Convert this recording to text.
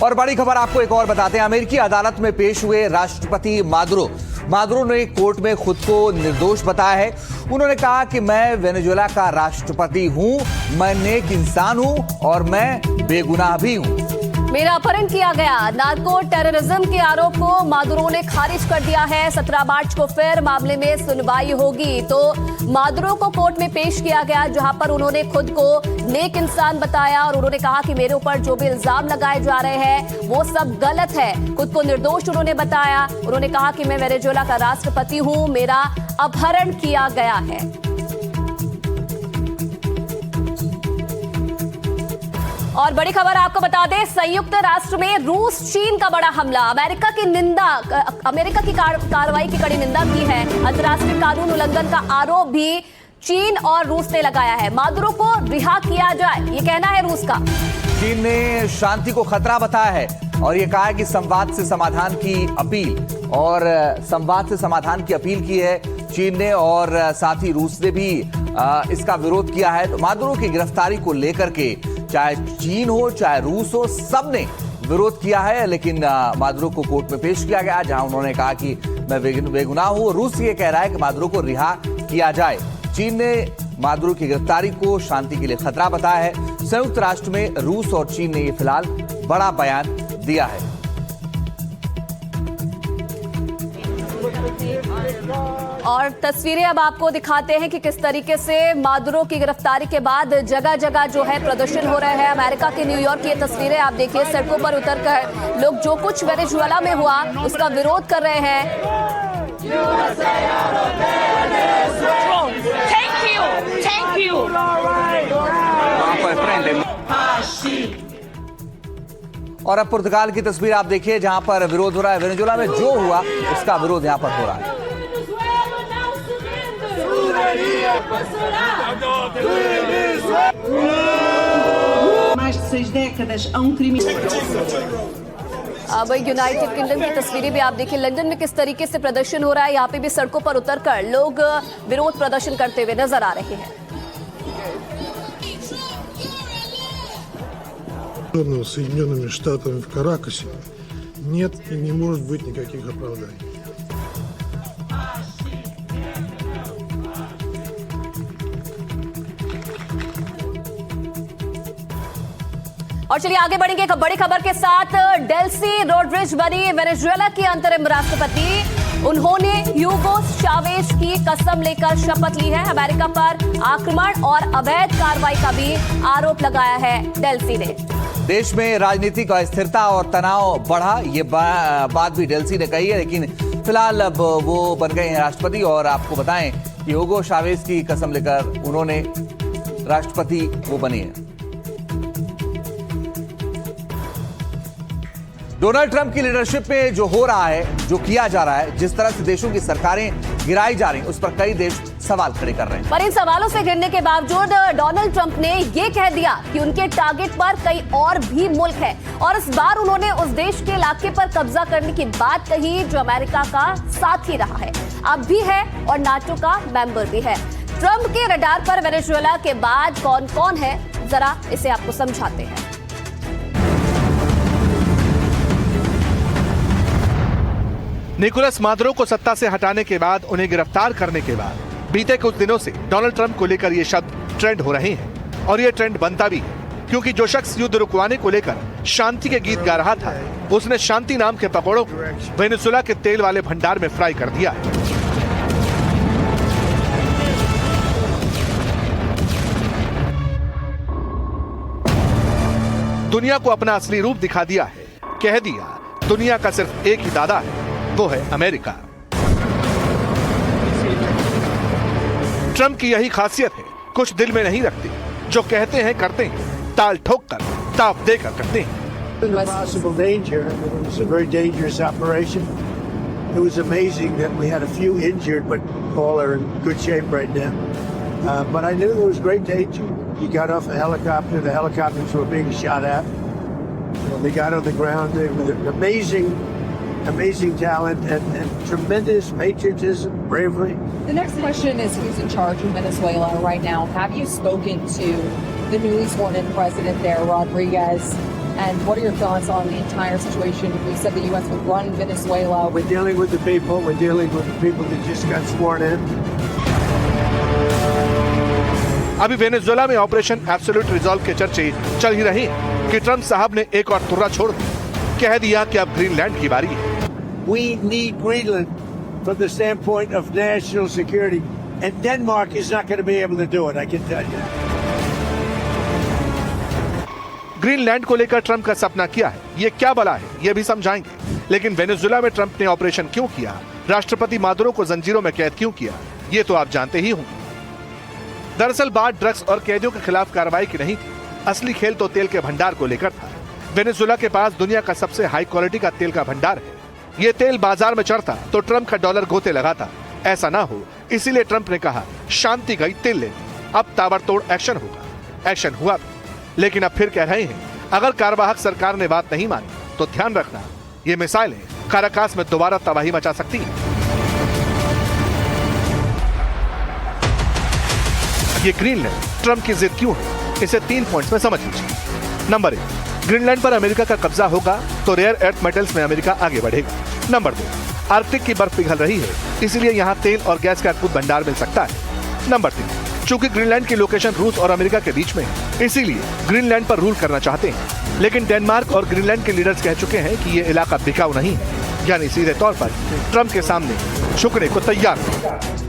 और बड़ी खबर आपको एक और बताते हैं। अमेरिकी अदालत में पेश हुए राष्ट्रपति मादुरो ने कोर्ट में खुद को निर्दोष बताया है। उन्होंने कहा कि मैं वेनेजुएला का राष्ट्रपति हूं, मैं नेक इंसान हूं और मैं बेगुनाह भी हूं। मेरा अपहरण किया गया। नार्को टेररिज्म के आरोप को मादुरो ने खारिज कर दिया है। 17 मार्च को फिर मामले में सुनवाई होगी। तो मादुरो को कोर्ट में पेश किया गया, जहां पर उन्होंने खुद को नेक इंसान बताया और उन्होंने कहा कि मेरे ऊपर जो भी इल्जाम लगाए जा रहे हैं वो सब गलत है। खुद को निर्दोष उन्होंने बताया। उन्होंने कहा कि मैं वेनेजुएला का राष्ट्रपति हूं, मेरा अपहरण किया गया है। और बड़ी खबर आपको बता दें, संयुक्त राष्ट्र में रूस चीन का बड़ा हमला। अमेरिका की कार्रवाई की कड़ी निंदा की है। अंतर्राष्ट्रीय कानून उल्लंघन का आरोप भी चीन और रूस ने लगाया है। मादुरो को रिहा किया जाए, ये कहना है रूस का। चीन ने शांति को खतरा बताया है और ये कहा है कि संवाद से समाधान की अपील की है चीन ने, और साथ ही रूस ने भी इसका विरोध किया है। तो मादुरो की गिरफ्तारी को लेकर के चाहे चीन हो चाहे रूस हो, सबने विरोध किया है। लेकिन मादुरो को कोर्ट में पेश किया गया, जहां उन्होंने कहा कि मैं बेगुनाह हूं। रूस ये कह रहा है कि मादुरो को रिहा किया जाए। चीन ने मादुरो की गिरफ्तारी को शांति के लिए खतरा बताया है। संयुक्त राष्ट्र में रूस और चीन ने ये फिलहाल बड़ा बयान दिया है। और तस्वीरें अब आपको दिखाते हैं कि किस तरीके से मादुरो की गिरफ्तारी के बाद जगह जगह जो है प्रदर्शन हो रहे हैं। अमेरिका के न्यूयॉर्क की ये तस्वीरें आप देखिए, सड़कों पर उतरकर लोग जो कुछ वेनेजुएला में हुआ उसका विरोध कर रहे हैं। Thank you. और अब पुर्तगाल की तस्वीर आप देखिए, जहां पर विरोध हो रहा है। वेनेजुएला में जो हुआ उसका विरोध यहां पर हो रहा है। अब यूनाइटेड किंगडम की तस्वीरें भी आप देखिए। लंदन में किस तरीके से प्रदर्शन हो रहा है। यहाँ पे भी सड़कों पर उतरकर लोग विरोध प्रदर्शन करते हुए नजर आ रहे हैं। Соединенными Штатами в Каракасе нет и не может быть никаких оправданий. और चलिए आगे बढ़ेंगे एक बड़ी खबर के साथ। डेल्सी रोड्रिग्स बनी वेनेजुएला की अंतरिम राष्ट्रपति। उन्होंने ह्यूगो चावेज की कसम लेकर शपथ ली है। अमेरिका पर आक्रमण और अवैध कार्रवाई का भी आरोप लगाया है डेल्सी ने। देश में राजनीतिक अस्थिरता और तनाव बढ़ा, ये बात भी डेल्सी ने कही है। लेकिन फिलहाल अब वो बन गए हैं राष्ट्रपति। और आपको बताएं कि ह्यूगो चावेज की कसम लेकर उन्होंने राष्ट्रपति वो बनी है। डोनाल्ड ट्रंप की लीडरशिप में जो हो रहा है, जो किया जा रहा है, जिस तरह से देशों की सरकारें गिराई जा रही हैं, उस पर कई देश सवाल खड़े कर रहे हैं। पर इन सवालों से घिरने के बावजूद डोनाल्ड ट्रंप ने ये कह दिया कि उनके टारगेट पर कई और भी मुल्क है। और इस बार उन्होंने उस देश के इलाके पर कब्जा करने की बात कही जो अमेरिका का साथी रहा है, अब भी है और नाटो का मेंबर भी है। ट्रंप के रडार पर वेनेजुएला के बाद कौन कौन है, जरा इसे आपको समझाते हैं। निकोलस मादुरो को सत्ता से हटाने के बाद, उन्हें गिरफ्तार करने के बाद बीते कुछ दिनों से डोनाल्ड ट्रंप को लेकर ये शब्द ट्रेंड हो रहे हैं। और ये ट्रेंड बनता भी है, क्योंकि जो शख्स युद्ध रुकवाने को लेकर शांति के गीत गा रहा था, उसने शांति नाम के पकौड़ों को वेनेजुएला के तेल वाले भंडार में फ्राई कर दिया है। दुनिया को अपना असली रूप दिखा दिया है। कह दिया दुनिया का सिर्फ एक ही दादा है, वो है अमेरिका। ट्रंप की यही खासियत है, कुछ दिल में नहीं रखते, जो कहते हैं करते हैं, ताल ठोक कर ताप देकर करते हैं। Possible danger. It was a very dangerous operation. It was amazing that we had a few injured, but all are in good shape right now. But I knew there was great danger. You got off a helicopter. The helicopters were being shot at. They got on the ground. They were amazing talent and tremendous patriotism, bravery. The next question is who's in charge of Venezuela right now? Have you spoken to the newly sworn in president there, Rodriguez? And what are your thoughts on the entire situation? We said the U.S. would run Venezuela. We're dealing with the people. We're dealing with the people that just got sworn in. अभी Venezuela में operation absolute resolve के चर्चे चल ही रहे हैं कि Trump साहब ने एक और तुर्रा छोड़ दी, कह दिया कि अब ग्रीनलैंड की बारी है। We need Greenland from the standpoint of national security, and Denmark is not going to be able to do it, I can tell you. Greenland को लेकर ट्रंप का सपना क्या है, ये क्या बला है, ये भी समझाएंगे। लेकिन वेनेजुएला में ट्रंप ने ऑपरेशन क्यों किया, राष्ट्रपति मादुरो को जंजीरों में कैद क्यों किया, ये तो आप जानते ही होंगे। दरअसल बात ड्रग्स और कैदियों के खिलाफ कार्रवाई की नहीं थी, असली खेल तो तेल के भंडार को लेकर था। वेनेजुएला के पास दुनिया का सबसे हाई क्वालिटी का तेल का भंडार है। ये तेल बाजार में चढ़ता तो ट्रंप का डॉलर गोते लगाता। ऐसा ना हो इसीलिए ट्रंप ने कहा शांति गई तेल ले, अब ताबड़तोड़ एक्शन होगा। एक्शन हुआ, लेकिन अब फिर कह रहे हैं अगर कार्यवाहक सरकार ने बात नहीं मानी तो ध्यान रखना, ये मिसाइलें काराकास में दोबारा तबाही मचा सकती हैं। ये ग्रीनलैंड ट्रंप की जिद क्यों है, इसे 3 पॉइंट्स में समझ लीजिए। नंबर 1, ग्रीनलैंड पर अमेरिका का कब्जा होगा तो रेयर अर्थ मेटल्स में अमेरिका आगे बढ़ेगा। नंबर 2, आर्कटिक की बर्फ पिघल रही है, इसलिए यहाँ तेल और गैस का अद्भुत भंडार मिल सकता है। नंबर 3, चूंकि ग्रीनलैंड की लोकेशन रूस और अमेरिका के बीच में है, इसीलिए ग्रीनलैंड पर रूल करना चाहते हैं। लेकिन डेनमार्क और ग्रीनलैंड के लीडर्स कह चुके हैं कि ये इलाका बिकाऊ नहीं है, यानी सीधे तौर पर ट्रंप के सामने झुकने को तैयार है।